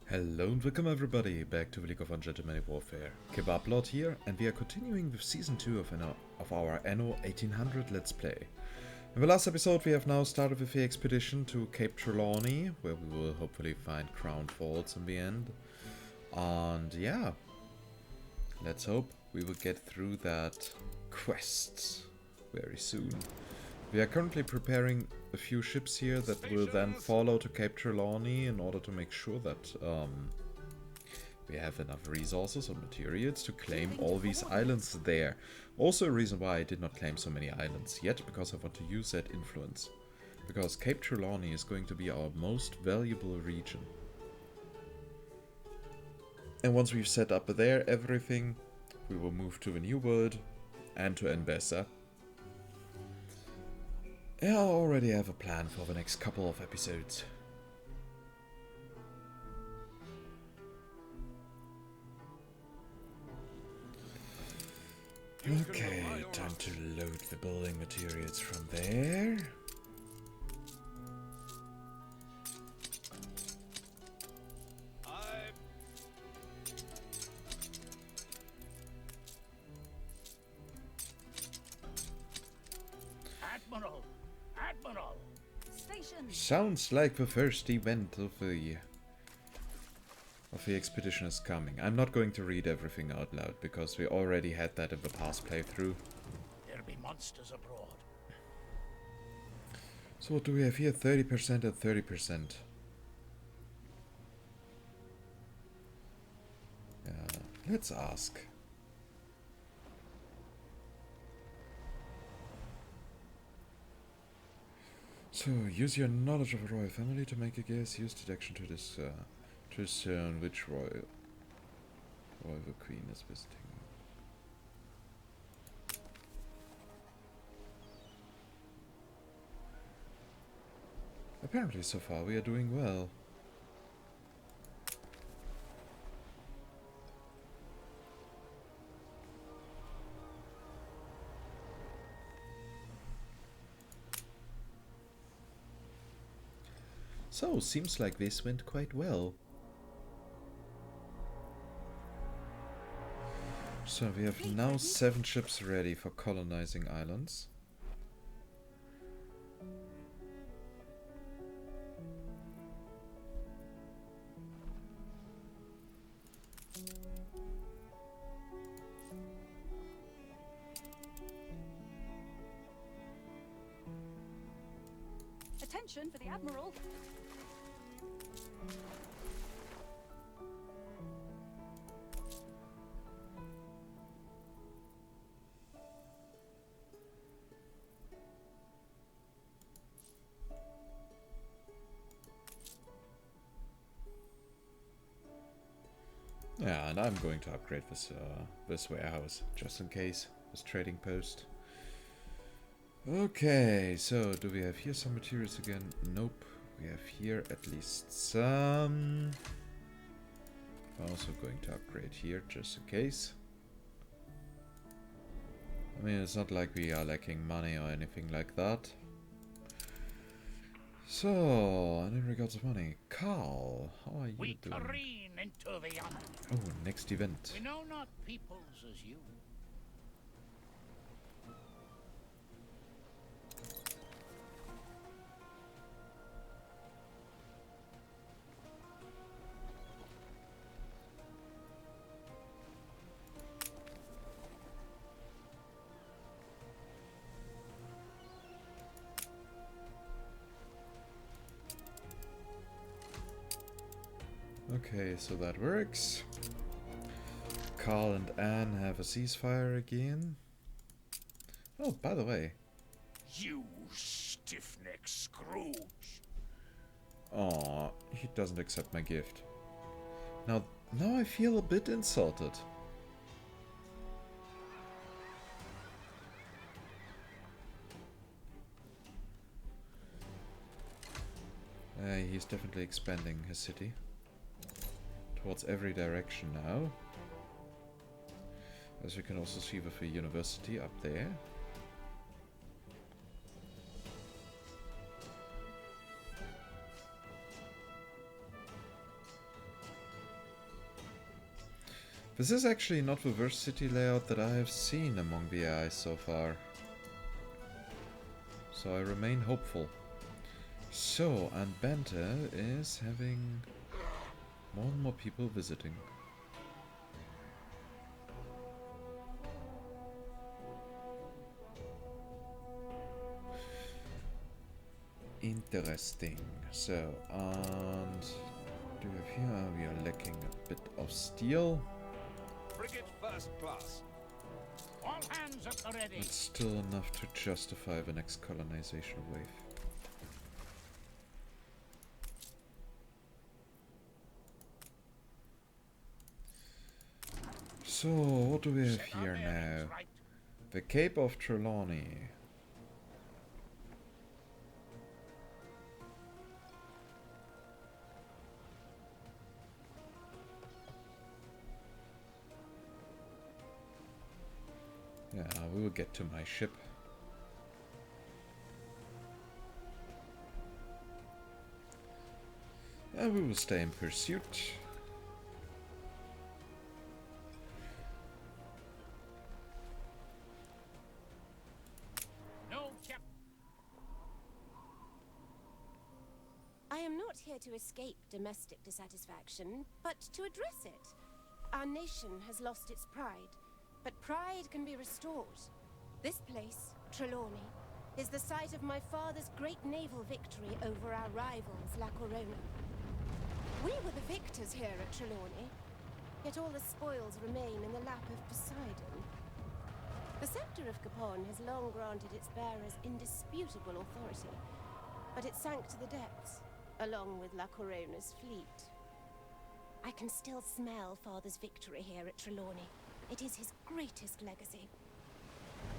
Hello and welcome everybody back to the League of Ungentlemanly Warfare. Kebablord here, and we are continuing with Season 2 of our Anno 1800 Let's Play. In the last episode we have now started with the expedition to Cape Trelawney, where we will hopefully find crown faults in the end. And yeah, let's hope we will get through that quest very soon. We are currently preparing a few ships here that will then follow to Cape Trelawney in order to make sure that we have enough resources and materials to claim all these islands there. Also a reason why I did not claim so many islands yet, because I want to use that influence. Because Cape Trelawney is going to be our most valuable region. And once we've set up there everything, we will move to the New World and to Enbessa. Yeah, I already have a plan for the next couple of episodes. Okay, time to load the building materials from there. Admiral! Station! Sounds like the first event of the expedition is coming. I'm not going to read everything out loud, because we already had that in the past playthrough. There'll be monsters abroad. So what do we have here? 30% and 30%. Yeah, let's ask. So, use your knowledge of the royal family to make a guess. Use deduction to discern which royal the queen is visiting. Apparently, so far, we are doing well. So, seems like this went quite well. So, we have now 7 ships ready for colonizing islands. Attention for the Admiral. Yeah, and I'm going to upgrade this warehouse, just in case, this trading post. Okay, so do we have here some materials again? Nope. We have here at least some. I'm also going to upgrade here, just in case. I mean, it's not like we are lacking money or anything like that. So, and in regards of money, Carl, how are you We doing? careen into the unknown. Oh, next event. We know not peoples as you. Okay, so that works. Carl and Anne have a ceasefire again. Oh, by the way. You stiff-necked Scrooge. Aw, he doesn't accept my gift. Now I feel a bit insulted. He's definitely expanding his city towards every direction now. As you can also see with the university up there. This is actually not the worst city layout that I have seen among the AIs so far. So I remain hopeful. So, and Bente is having more and more people visiting. Interesting. So, and do we have here? We are lacking a bit of steel. Frigate first class. All hands at the ready. It's still enough to justify the next colonization wave. So, what do we have Set our here now? bearings right. The Cape of Trelawney. Yeah, we will get to my ship. And we will stay in pursuit. No cap. I am not here to escape domestic dissatisfaction, but to address it. Our nation has lost its pride, but pride can be restored. This place, Trelawney, is the site of my father's great naval victory over our rivals, La Corona. We were the victors here at Trelawney, yet all the spoils remain in the lap of Poseidon. The scepter of Capon has long granted its bearers indisputable authority, but it sank to the depths, along with La Corona's fleet. I can still smell Father's victory here at Trelawney. It is his greatest legacy.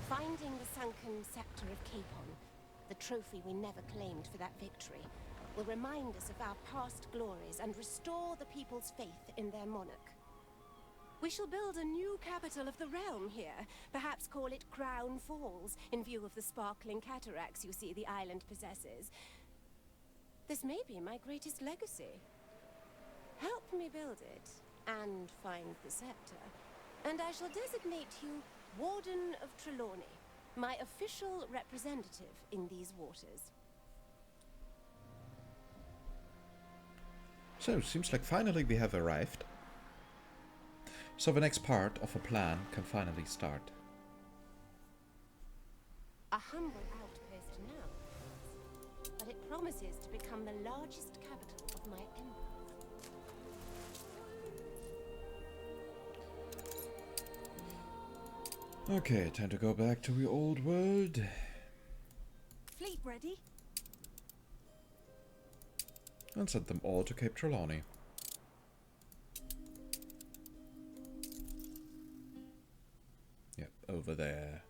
Finding the sunken scepter of Capon, the trophy we never claimed for that victory, will remind us of our past glories and restore the people's faith in their monarch. We shall build a new capital of the realm here, perhaps call it Crown Falls, in view of the sparkling cataracts you see the island possesses. This may be my greatest legacy. Help me build it, and find the scepter, and I shall designate you Warden of Trelawney, my official representative in these waters. So, seems like finally we have arrived. So the next part of a plan can finally start. A humble outpost now, but it promises to become the largest capital of my empire. Okay, time to go back to the old world. Fleet ready? And send them all to Cape Trelawney. Yep, over there.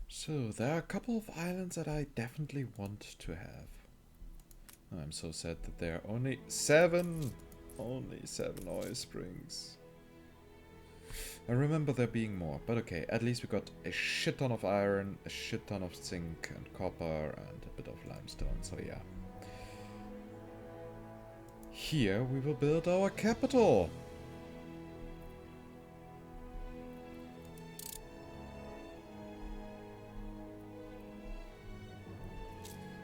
So, there are a couple of islands that I definitely want to have. I'm so sad that there are only 7! Only 7 oil springs. I remember there being more, but okay, at least we got a shit ton of iron, a shit ton of zinc and copper, and a bit of limestone, so yeah. Here we will build our capital!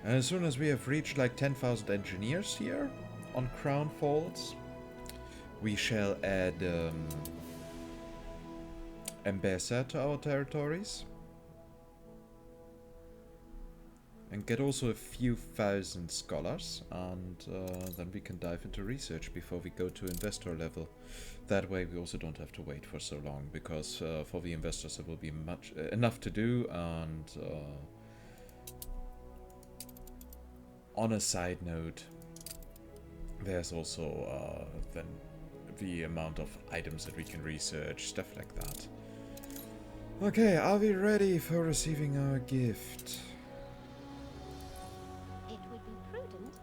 And as soon as we have reached like 10,000 engineers here on Crown Falls, we shall add Ambassador to our territories. And get also a few thousand scholars, and then we can dive into research before we go to investor level. That way we also don't have to wait for so long, because for the investors there will be enough to do, and on a side note, there's also then the amount of items that we can research, stuff like that. Okay, are we ready for receiving our gift? It would be prudent.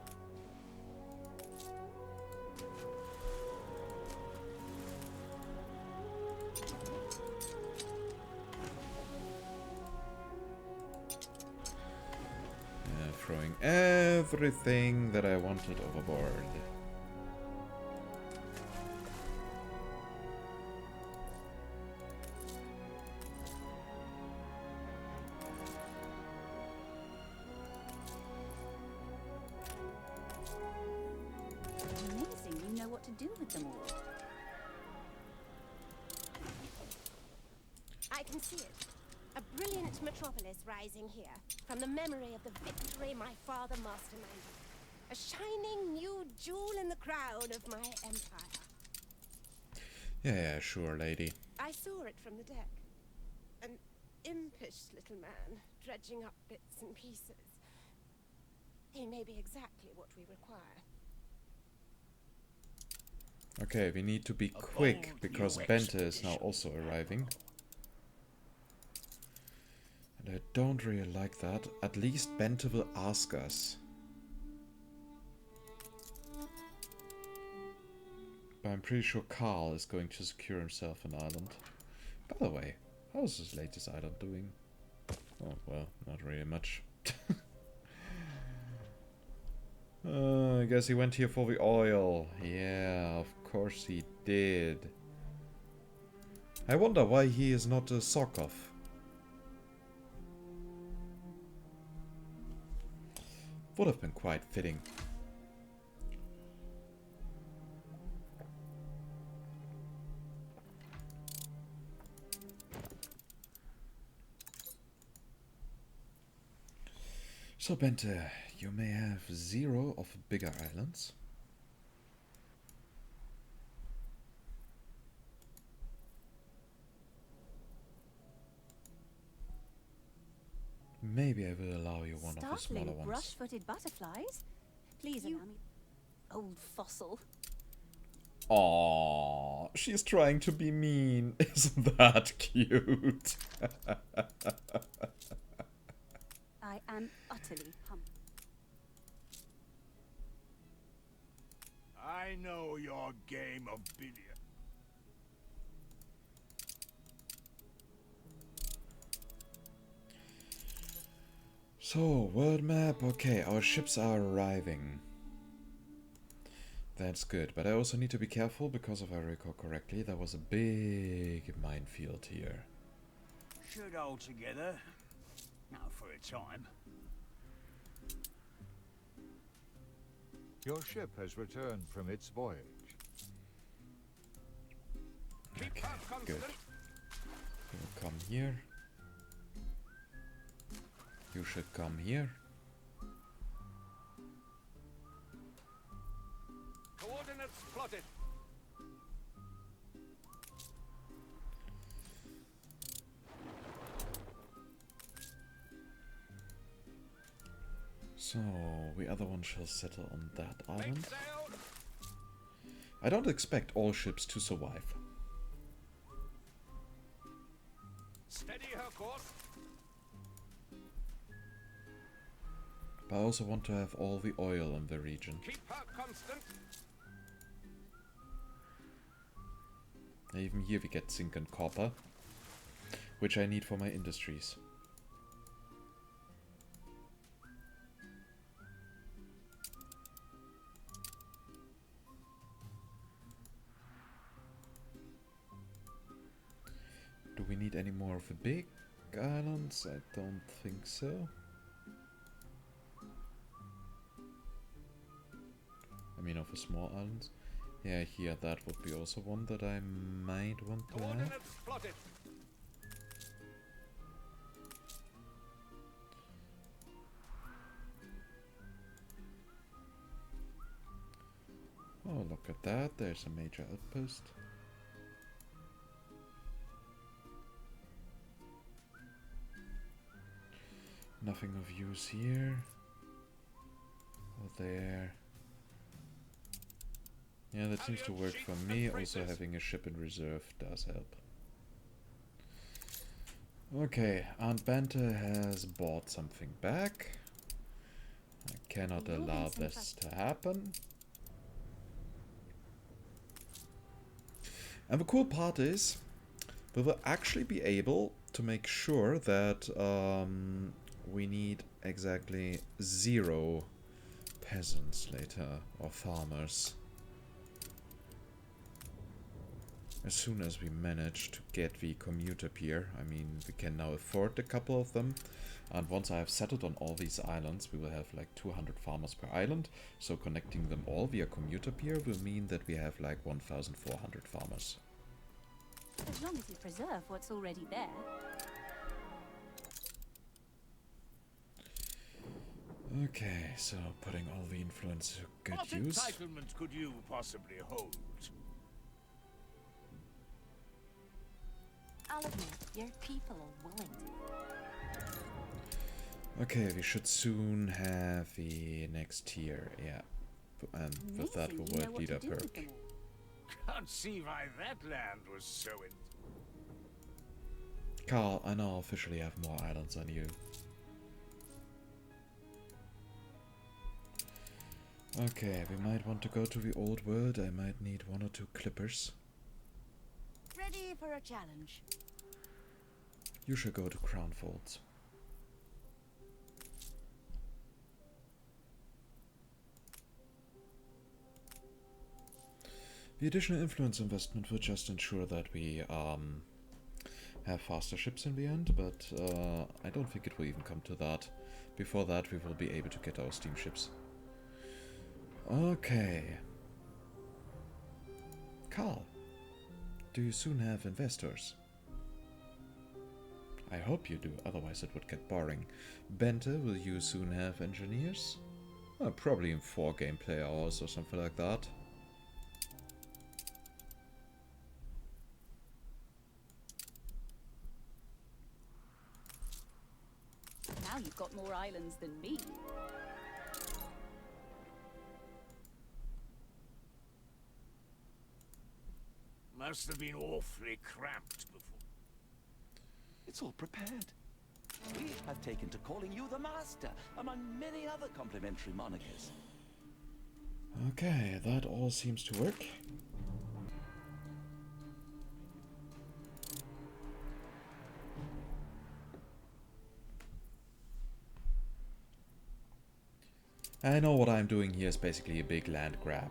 throwing everything that I wanted overboard. Amazing, you know what to do with them all. I can see it. A brilliant metropolis rising here, from the memory of the victory my father masterminded. A shining new jewel in the crown of my empire. Yeah, sure, lady. I saw it from the deck. An impish little man, dredging up bits and pieces. He may be exactly what we require. Okay, we need to be quick, because Bente is now also arriving. And I don't really like that. At least Bente will ask us. But I'm pretty sure Carl is going to secure himself an island. By the way, how's this latest island doing? Oh, well, not really much. I guess he went here for the oil. Yeah, of course he did. I wonder why he is not a Sokov. Would have been quite fitting. So Bente, you may have 0 of bigger islands. Maybe I will allow you one of the smaller ones. Brush-footed butterflies? Please allow me. Old fossil. Aww, she's trying to be mean. Isn't that cute? I am utterly humbled. I know your game of billiards. So, world map. Okay, our ships are arriving. That's good, but I also need to be careful because if I recall correctly, there was a big minefield here. Should hold together. Now for a time. Your ship has returned from its voyage. Okay, Keep up, good. Constant. You will come here. You should come here. Coordinates plotted. So, the other one shall settle on that Make island. sail. I don't expect all ships to survive. Steady her course. But I also want to have all the oil in the region. Keep her constant. Even here we get zinc and copper, which I need for my industries. Do we need any more of the big islands? I don't think so. I mean, of the small islands. Yeah, here, that would be also one that I might want to have. Coordinates plotted. Oh, look at that. There's a major outpost. Nothing of use here. Or there. Yeah, that seems to work for me. Also having a ship in reserve does help. Okay, Aunt Bente has bought something back. I cannot allow this to happen. And the cool part is, we will actually be able to make sure that we need exactly 0 peasants later, or farmers. As soon as we manage to get the commuter pier, I mean, we can now afford a couple of them. And once I have settled on all these islands, we will have like 200 farmers per island. So connecting them all via commuter pier will mean that we have like 1,400 farmers. As long as you preserve what's already there. Okay, so putting all the influence to good What use. entitlements could you possibly hold? I'll admit, your people are willing to. Okay, we should soon have the next tier, yeah. And with that, the Amazing, you know world what leader to do with perk. them all. Can't see why that land was so in... Carl, I now officially have more islands than you. Okay, we might want to go to the old world. I might need 1 or 2 clippers. Ready for a challenge. You should go to Crown Folds. The additional influence investment will just ensure that we have faster ships in the end, but I don't think it will even come to that. Before that, we will be able to get our steamships. Okay. Carl, do you soon have investors? I hope you do, otherwise it would get boring. Bente, will you soon have engineers? Probably in 4 gameplay hours or something like that. Now you've got more islands than me. Must have been awfully cramped before. It's all prepared. We have taken to calling you the Master, among many other complimentary monikers. Okay, that all seems to work. I know what I'm doing here is basically a big land grab.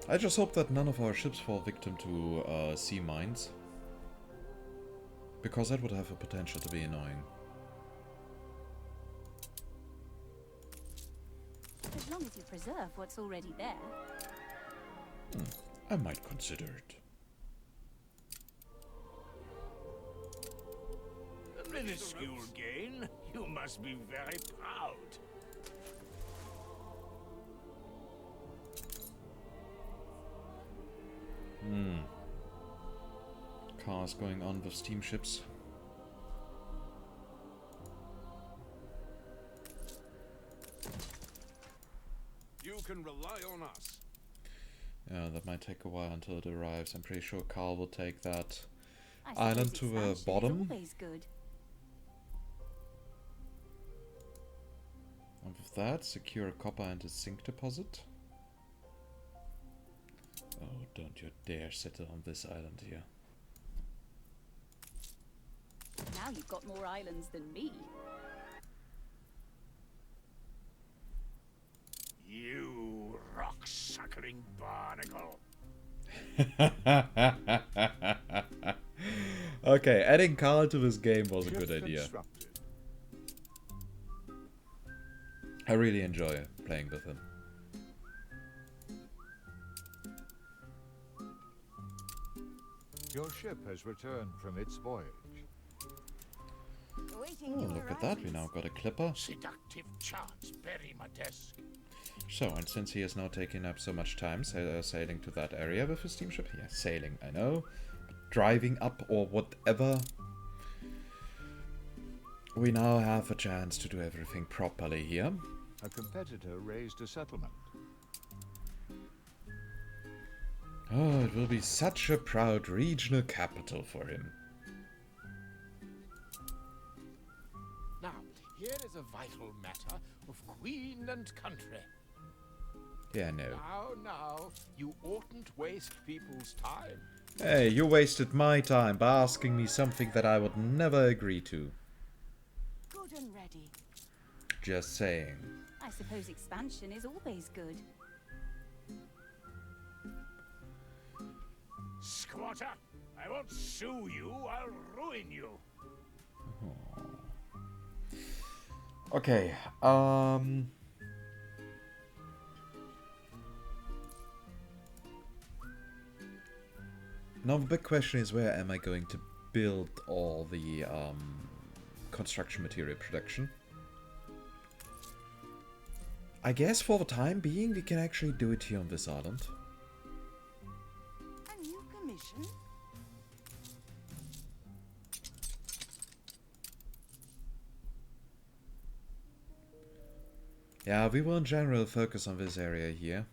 I just hope that none of our ships fall victim to sea mines. Because that would have a potential to be annoying. As long as you preserve what's already there. I might consider it. A minuscule gain. You must be very proud. Cars going on with steamships. You can rely on us. Yeah, that might take a while until it arrives. I'm pretty sure Carl will take that I suppose island to the expansion is bottom. always good. And with that, secure a copper and a zinc deposit. Oh, don't you dare settle on this island here. Now you've got more islands than me. You rock-suckling barnacle. Okay, adding Carl to this game was a good idea. Constructed. I really enjoy playing with him. Your ship has returned from its voyage. Awaiting Oh, your look at that, we now arrivals. got a clipper. Seductive charts bury my desk. So, and since he is now taking up so much time sailing to that area with his steamship, yeah, sailing, I know, but driving up or whatever, we now have a chance to do everything properly here. A competitor raised a settlement. Oh, it will be such a proud regional capital for him. Now, here is a vital matter of queen and country. Yeah, no. Now, you oughtn't waste people's time. Hey, you wasted my time by asking me something that I would never agree to. Good and ready. Just saying. I suppose expansion is always good. Squatter, I won't sue you, I'll ruin you. Okay, now the big question is, where am I going to build all the construction material production? I guess for the time being we can actually do it here on this island. A new commission? Yeah, we will in general focus on this area here.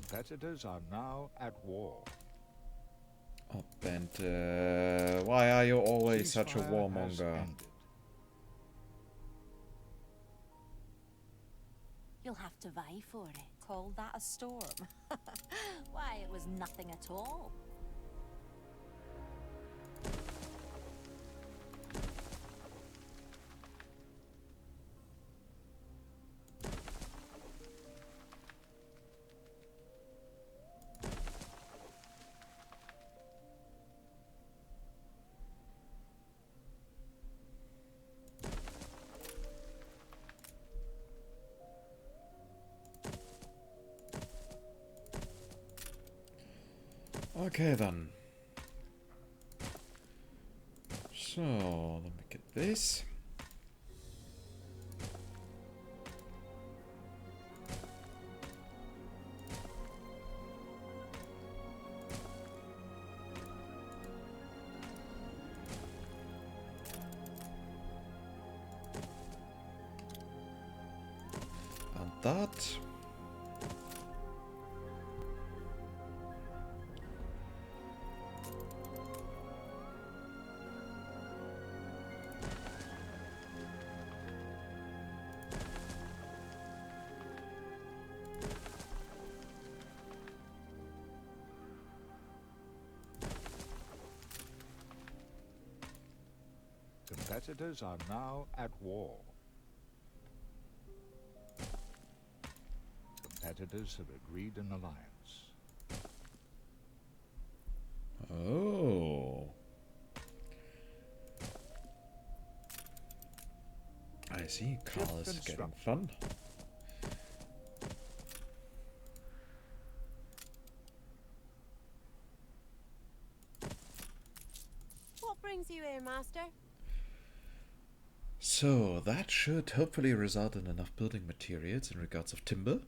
Competitors are now at war. Oh, and why are you always such a Ceasefire has warmonger? ended. You'll have to vie for it. Call that a storm? Why, it was nothing at all. Okay then. So, let me get this. And that. Competitors are now at war. Competitors have agreed an alliance. Oh. I see. Carl is getting fun. What brings you here, Master? So, that should hopefully result in enough building materials in regards of timber.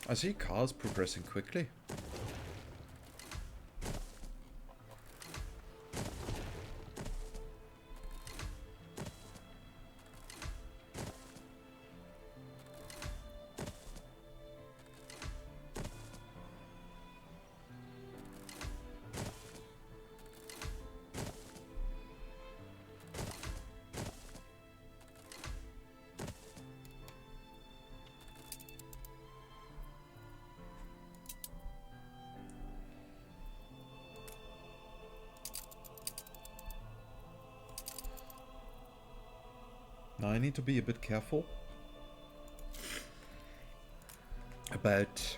I see Carl's progressing quickly. Now I need to be a bit careful about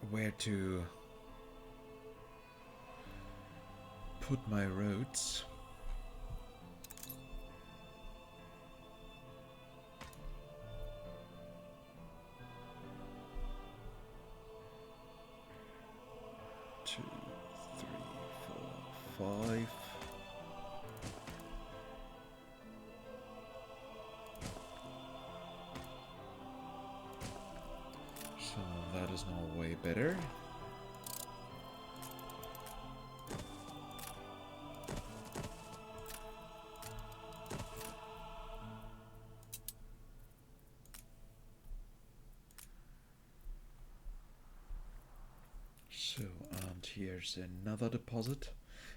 where to put my roads. Two, three, four, five. that is now way better. So, and here's another deposit.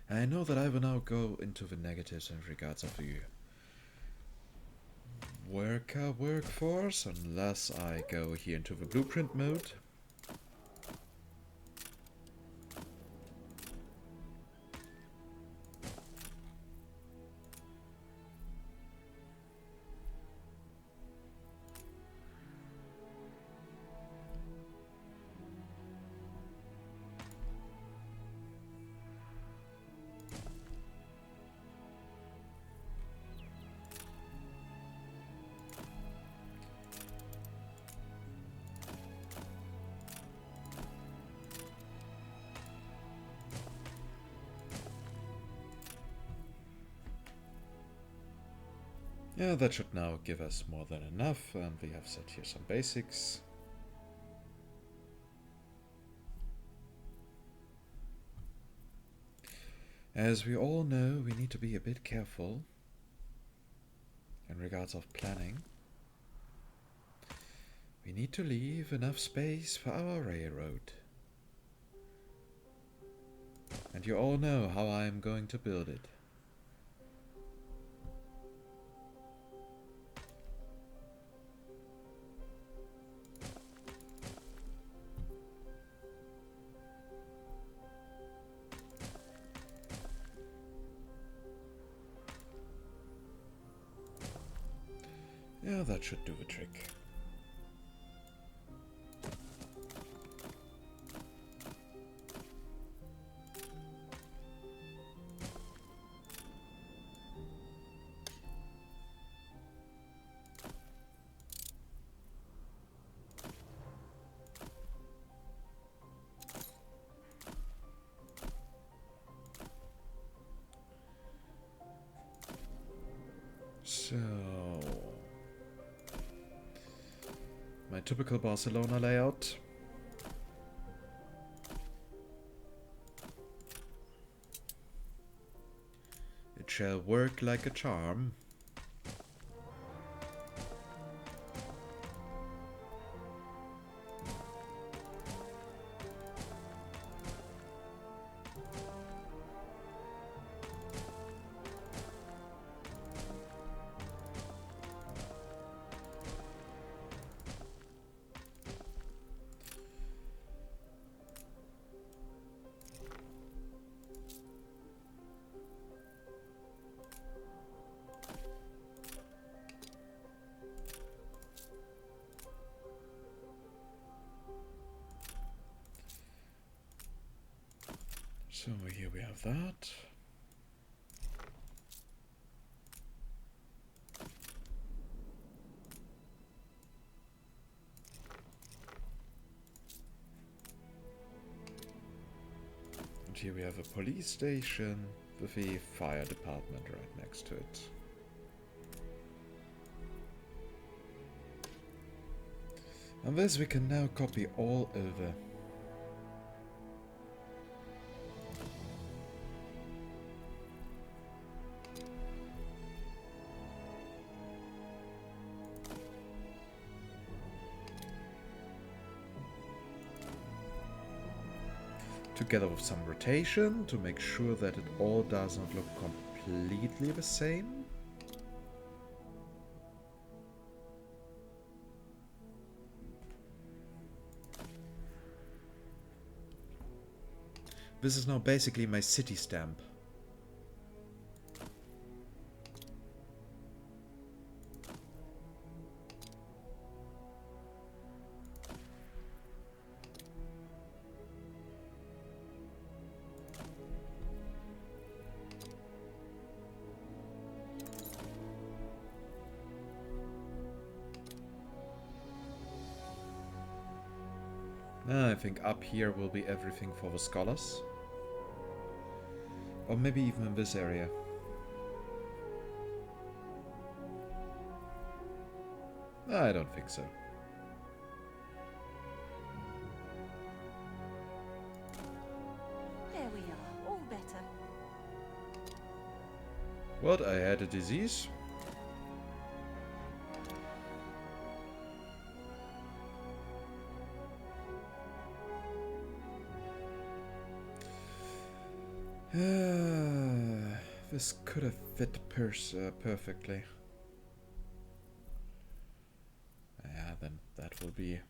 I know that I will now go into the negatives in regards of the workforce, unless I go here into the blueprint mode. Yeah, that should now give us more than enough, and we have set here some basics. As we all know, we need to be a bit careful in regards of planning. We need to leave enough space for our railroad. And you all know how I am going to build it. Yeah, that should do the trick. So, my typical Barcelona layout. It shall work like a charm. So here we have that. And here we have a police station with a fire department right next to it. And this we can now copy all over. Together with some rotation to make sure that it all does not look completely the same. This is now basically my city stamp. I think up here will be everything for the scholars. Or maybe even in this area. I don't think so. What? I had a disease? This could have fit perfectly. Yeah, then that will be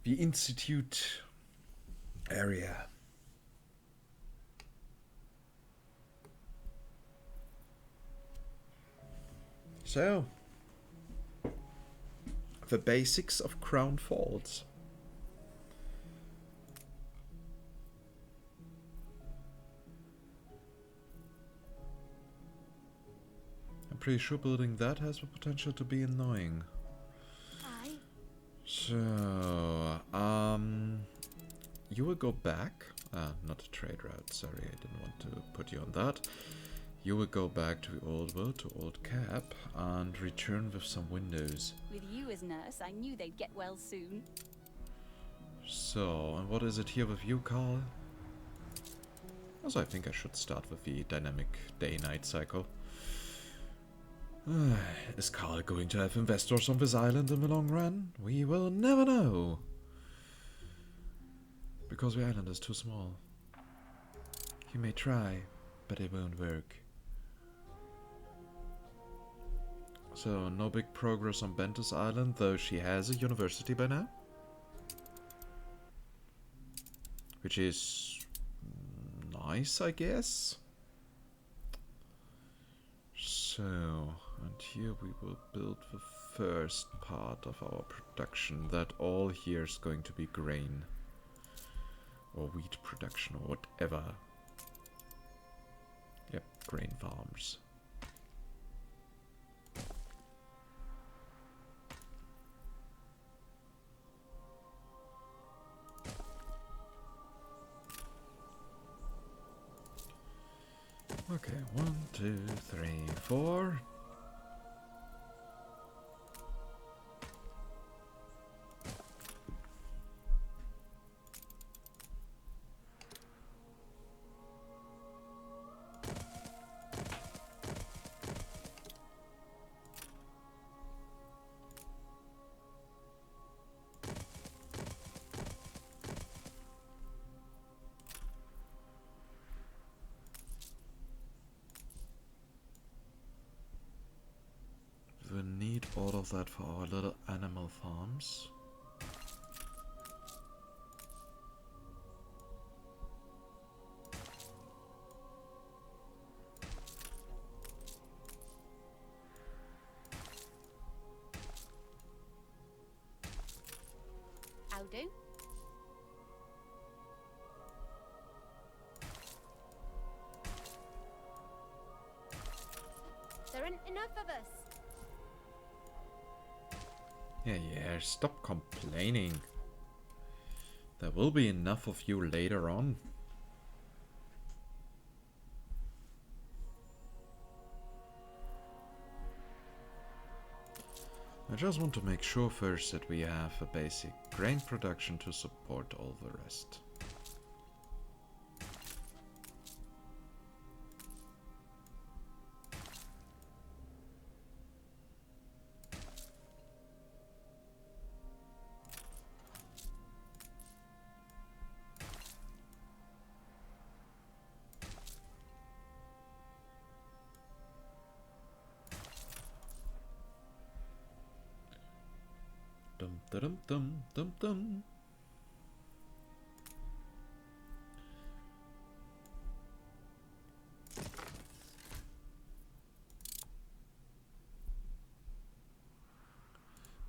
the Institute area. So, the basics of Crown Falls. I'm pretty sure building that has the potential to be annoying. Aye. So, you will go back. Not a trade route, sorry, I didn't want to put you on that. You will go back to the old world, to Old Cap, and return with some windows. With you as nurse, I knew they'd get well soon. So, and what is it here with you, Carl? Also, I think I should start with the dynamic day-night cycle. Is Carl going to have investors on this island in the long run? We will never know. Because the island is too small. He may try, but it won't work. So, no big progress on Bentus Island, though she has a university by now. Which is nice, I guess. So, and here we will build the first part of our production. That all here is going to be grain. Or wheat production, or whatever. Yep, grain farms. Okay, 1, 2, 3, 4. We need all of that for our little animal farms. I'll do. There aren't enough of us. Yeah, stop complaining. There will be enough of you later on. I just want to make sure first that we have a basic grain production to support all the rest. Dum dum dum dum dum.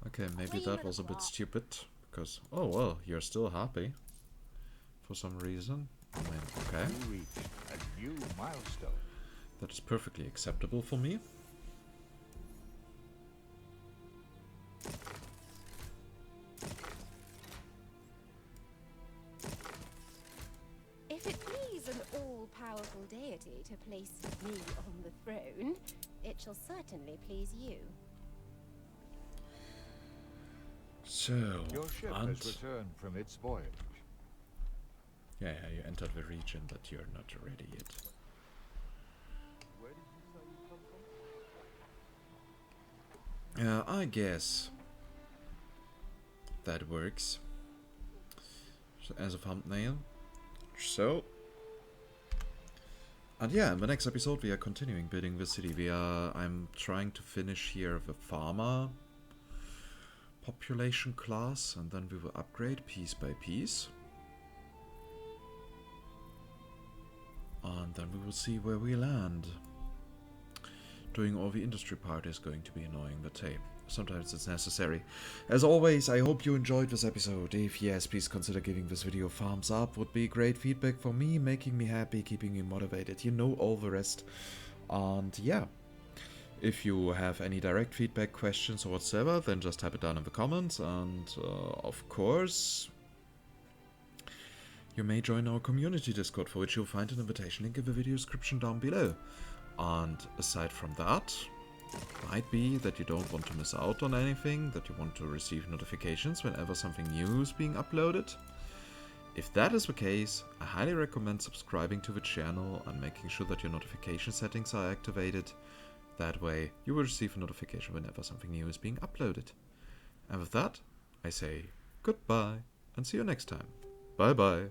Okay, maybe that was a bit stupid, because, oh well, you're still happy. For some reason. I mean, okay. You reached a new milestone. That is perfectly acceptable for me. If it please an all-powerful deity to place me on the throne, it shall certainly please you. So, Your ship has returned from its voyage. Yeah, you entered the region, but you're not ready yet. Where did you say you come I guess that works as a thumbnail. So, and yeah, in the next episode we are continuing building the city. I'm trying to finish here the farmer population class, and then we will upgrade piece by piece. And then we will see where we land. Doing all the industry part is going to be annoying, but hey, sometimes it's necessary. As always, I hope you enjoyed this episode. If yes, please consider giving this video a thumbs up. Would be great feedback for me, making me happy, keeping me motivated. You know all the rest. And yeah, if you have any direct feedback, questions or whatsoever, then just type it down in the comments. And of course, you may join our community Discord, for which you'll find an invitation link in the video description down below. And aside from that, it might be that you don't want to miss out on anything, that you want to receive notifications whenever something new is being uploaded. If that is the case, I highly recommend subscribing to the channel and making sure that your notification settings are activated. That way, you will receive a notification whenever something new is being uploaded. And with that, I say goodbye and see you next time. Bye bye.